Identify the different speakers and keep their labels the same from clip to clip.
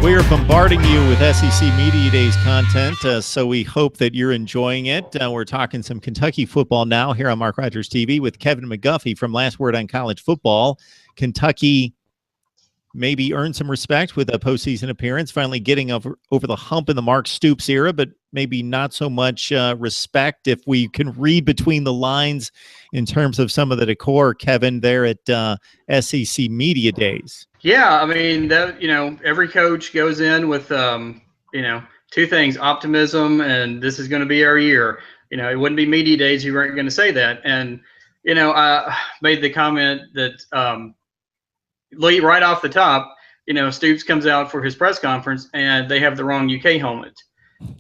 Speaker 1: We are bombarding you with SEC Media Days content, so we hope that you're enjoying it. We're talking some Kentucky football now here on Mark Rogers TV with Kevin McGuffey from Last Word on College Football. Kentucky maybe earned some respect with a postseason appearance, finally getting over the hump in the Mark Stoops era, but maybe not so much respect if we can read between the lines in terms of some of the decor, Kevin, there at SEC Media Days.
Speaker 2: Yeah, I mean, every coach goes in with, two things: optimism, and this is going to be our year. It wouldn't be media days, you weren't going to say that. And, I made the comment that right off the top, Stoops comes out for his press conference, and they have the wrong UK helmet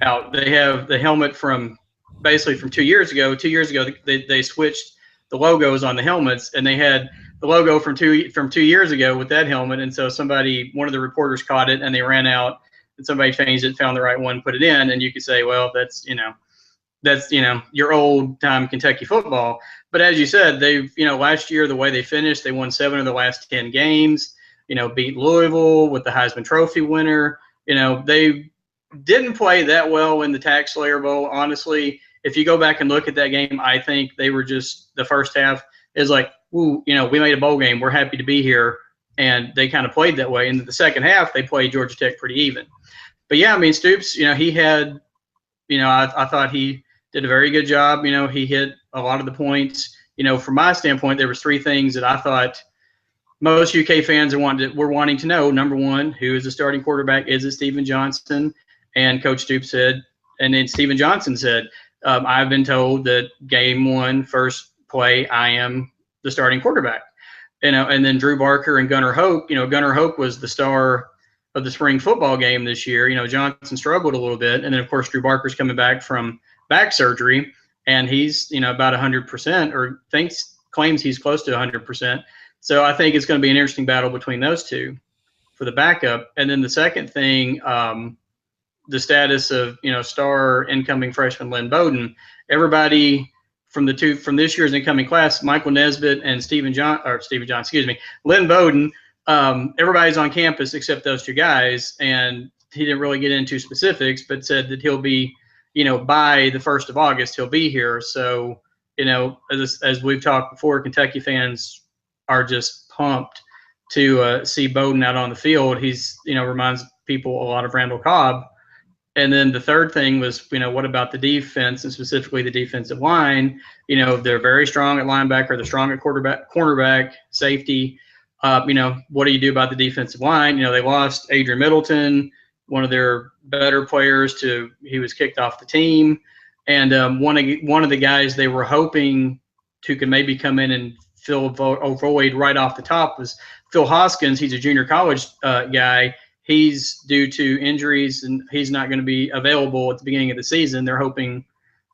Speaker 2: out. They have the helmet from 2 years ago. 2 years ago, they switched the logos on the helmets, and they had the logo from two years ago with that helmet. And so one of the reporters caught it, and they ran out, and somebody changed it, found the right one, put it in. And you could say, well, that's your old time Kentucky football. But as you said, they've, last year, the way they finished, they won 7 of the last 10 games, beat Louisville with the Heisman Trophy winner. They didn't play that well in the Tax Slayer Bowl. Honestly, if you go back and look at that game, I think they were just, the first half is like, ooh, we made a bowl game. We're happy to be here. And they kind of played that way. And the second half, they played Georgia Tech pretty even. But yeah, I mean, Stoops, he had, I thought he did a very good job. He hit a lot of the points. From my standpoint, there was 3 things that I thought most UK fans were wanting to know. Number one, who is the starting quarterback? Is it Stephen Johnson? And Coach Stoops said, and then Stephen Johnson said, I've been told that game 1, first play, I am the starting quarterback. And then Drew Barker and Gunnar Hoke. Gunnar Hoke was the star of the spring football game this year. Johnson struggled a little bit, and then of course Drew Barker's coming back from back surgery, and he's about 100%, or claims he's close to 100%. So I think it's going to be an interesting battle between those two for the backup. And then the second thing, the status of star incoming freshman Lynn Bowden. Everybody from this year's incoming class, Michael Nesbitt and Lynn Bowden, everybody's on campus except those 2 guys, and he didn't really get into specifics, but said that he'll be, by the 1st of August, he'll be here. So, as we've talked before, Kentucky fans are just pumped to see Bowden out on the field. He's, reminds people a lot of Randall Cobb. And then the third thing was, what about the defense, and specifically the defensive line? They're very strong at linebacker. They're strong at cornerback, safety. What do you do about the defensive line? They lost Adrian Middleton, one of their better players, he was kicked off the team. And one of the guys they were hoping to could maybe come in and fill a void right off the top was Phil Hoskins. He's a junior college guy. He's due to injuries, and he's not going to be available at the beginning of the season. They're hoping,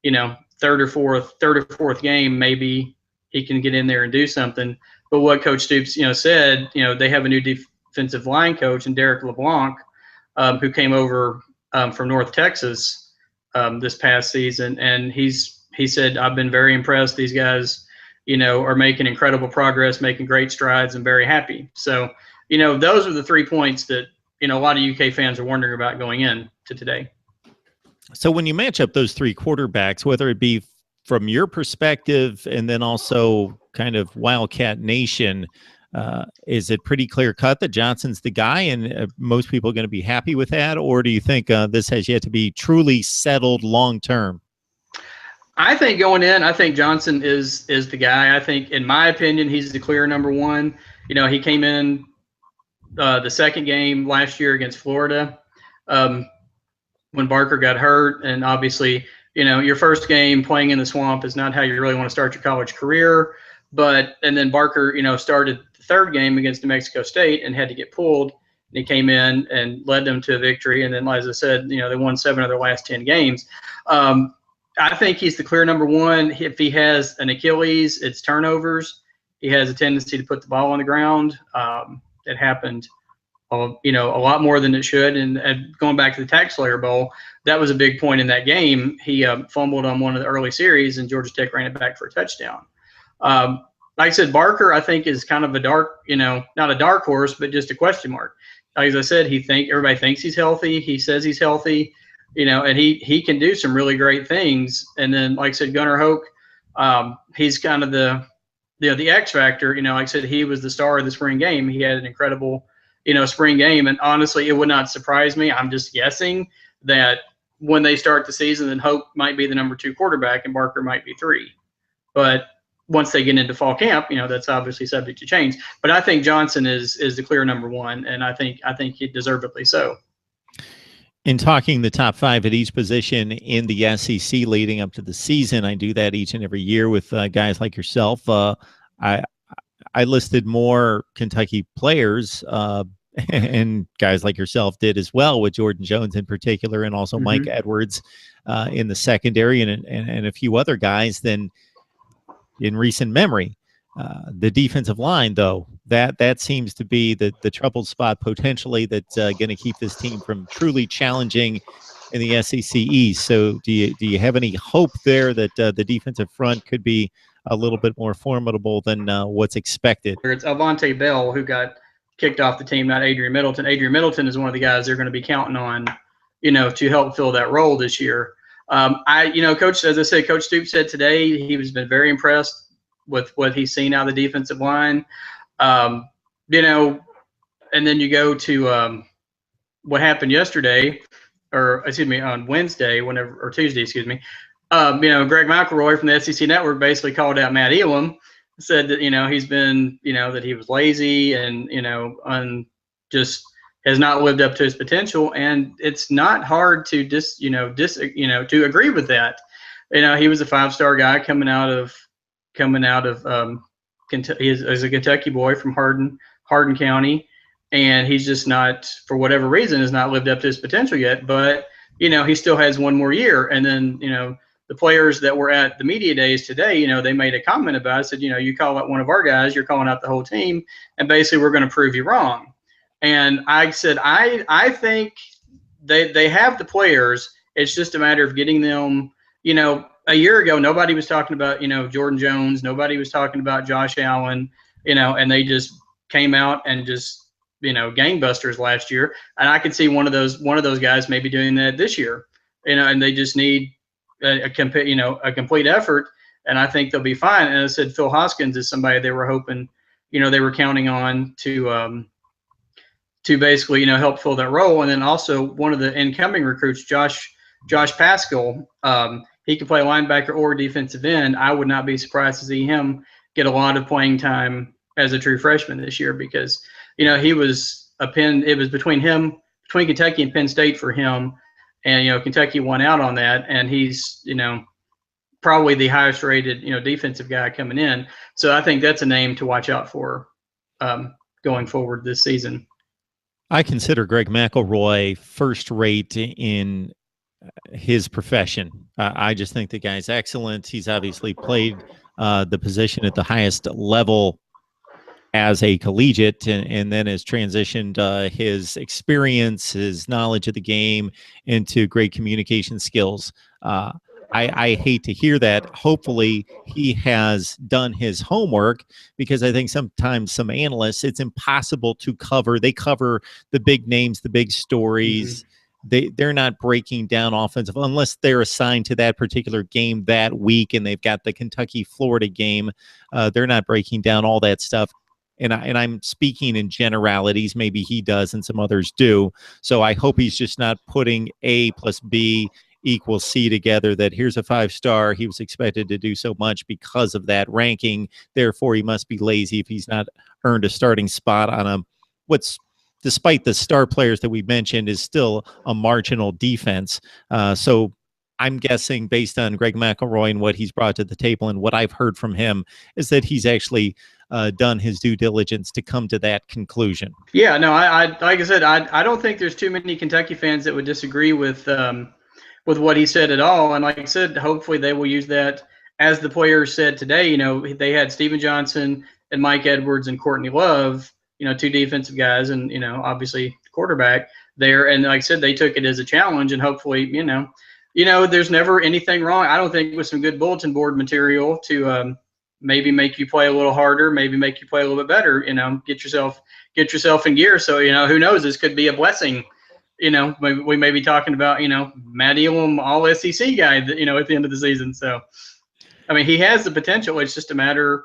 Speaker 2: third or fourth game, maybe he can get in there and do something. But what Coach Stoops, said, they have a new defensive line coach, and Derek LeBlanc, who came over from North Texas this past season, and he said, I've been very impressed. These guys, are making incredible progress, making great strides, and very happy. So, those are the 3 points that a lot of UK fans are wondering about going into today.
Speaker 1: So when you match up those 3 quarterbacks, whether it be from your perspective and then also kind of Wildcat Nation, is it pretty clear cut that Johnson's the guy, and most people are going to be happy with that? Or do you think this has yet to be truly settled long term?
Speaker 2: I think going in, I think Johnson is the guy. I think, in my opinion, he's the clear number 1. He came in the second game last year against Florida when Barker got hurt. And obviously, your first game playing in the swamp is not how you really want to start your college career. And then Barker, started the third game against New Mexico State and had to get pulled. And he came in and led them to a victory. And then, as I said, they won 7 of their last 10 games. I think he's the clear number 1. If he has an Achilles, it's turnovers. He has a tendency to put the ball on the ground. It happened, a lot more than it should. And going back to the Tax Slayer Bowl, that was a big point in that game. He fumbled on one of the early series, and Georgia Tech ran it back for a touchdown. Like I said, Barker, I think, is kind of a dark, not a dark horse, but just a question mark. as I said, everybody thinks he's healthy. He says he's healthy, and he can do some really great things. And then, like I said, Gunnar Hoke, he's kind of the X factor. Like I said, he was the star of the spring game. He had an incredible, spring game. And honestly, it would not surprise me. I'm just guessing that when they start the season, then Hope might be the number 2 quarterback and Barker might be 3. But once they get into fall camp, that's obviously subject to change. But I think Johnson is the clear number 1, and I think he deservedly so.
Speaker 1: In talking the top 5 at each position in the SEC leading up to the season, I do that each and every year with guys like yourself. I listed more Kentucky players, and guys like yourself did as well, with Jordan Jones in particular, and also Mike Edwards in the secondary, and a few other guys than in recent memory. The defensive line, though, that seems to be the troubled spot potentially that's going to keep this team from truly challenging in the SEC East. So do you have any hope there that the defensive front could be a little bit more formidable than what's expected?
Speaker 2: It's Avante Bell who got kicked off the team, not Adrian Middleton. Adrian Middleton is one of the guys they're going to be counting on, to help fill that role this year. Coach, as I said, Coach Stoops said today he's been very impressed with what he's seen out of the defensive line. And then you go to what happened yesterday, on Wednesday, or Tuesday, excuse me. Greg McElroy from the SEC Network basically called out Matt Elam, said that, he's been, that he was lazy and, just has not lived up to his potential. And it's not hard to to agree with that. He was a 5-star guy coming out of Kentucky. He's a Kentucky boy from Hardin County, and he's just not, for whatever reason, has not lived up to his potential yet. But he still has 1 more year. And then the players that were at the media days today, they made a comment about it. Said, you call out one of our guys, you're calling out the whole team, and basically we're going to prove you wrong. And I said, I think they have the players. It's just a matter of getting them. A year ago, nobody was talking about, Jordan Jones. Nobody was talking about Josh Allen, and they just came out and just, gangbusters last year. And I could see one of those guys maybe doing that this year, and they just need a complete effort. And I think they'll be fine. And I said, Phil Hoskins is somebody they were hoping, they were counting on to basically, help fill that role. And then also one of the incoming recruits, Josh Pascal, he can play linebacker or defensive end. I would not be surprised to see him get a lot of playing time as a true freshman this year, because, he was it was between Kentucky and Penn State for him. And, Kentucky won out on that. And he's, probably the highest rated, defensive guy coming in. So I think that's a name to watch out for going forward this season.
Speaker 1: I consider Greg McElroy first rate in his profession. I just think the guy's excellent. He's obviously played the position at the highest level as a collegiate, and then has transitioned his experience, his knowledge of the game into great communication skills. I hate to hear that. Hopefully he has done his homework, because I think sometimes some analysts, it's impossible to cover. They cover the big names, the big stories. They're not breaking down offensive unless they're assigned to that particular game that week and they've got the Kentucky-Florida game. They're not breaking down all that stuff. And I'm speaking in generalities. Maybe he does and some others do. So I hope he's just not putting A plus B equals C together, that here's a 5-star. He was expected to do so much because of that ranking. Therefore, he must be lazy if he's not earned a starting spot on what's, despite the star players that we mentioned, is still a marginal defense. So I'm guessing, based on Greg McElroy and what he's brought to the table and what I've heard from him, is that he's actually done his due diligence to come to that conclusion.
Speaker 2: Yeah, no, I like I said, I don't think there's too many Kentucky fans that would disagree with what he said at all. And like I said, hopefully they will use that, as the players said today. They had Steven Johnson and Mike Edwards and Courtney Love, 2 defensive guys, and obviously quarterback there. And like I said, they took it as a challenge, and hopefully, there's never anything wrong, I don't think, with some good bulletin board material to maybe make you play a little harder, maybe make you play a little bit better. Get yourself in gear. So who knows? This could be a blessing. We may be talking about Matt Elam, all SEC guy, at the end of the season. So, I mean, he has the potential. It's just a matter,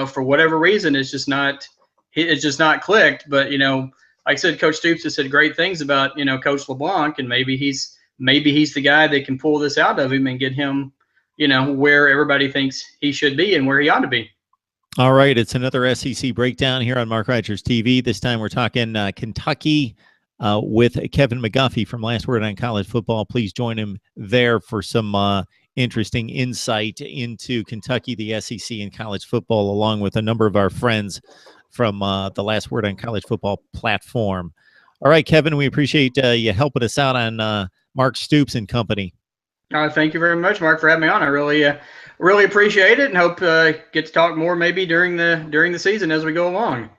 Speaker 2: for whatever reason, it's just not clicked. But like I said, Coach Stoops has said great things about Coach LeBlanc, and maybe he's the guy that can pull this out of him and get him, where everybody thinks he should be and where he ought to be.
Speaker 1: All right, it's another SEC breakdown here on Mark Rogers TV. This time we're talking Kentucky with Kevin McGuffey from Last Word on College Football. Please join him there for some interesting insight into Kentucky, the SEC, and college football, along with a number of our friends from the Last Word on College Football platform. All right, Kevin, we appreciate you helping us out on Mark Stoops and company.
Speaker 2: Thank you very much, Mark, for having me on. I really appreciate it, and hope get to talk more maybe during the season as we go along.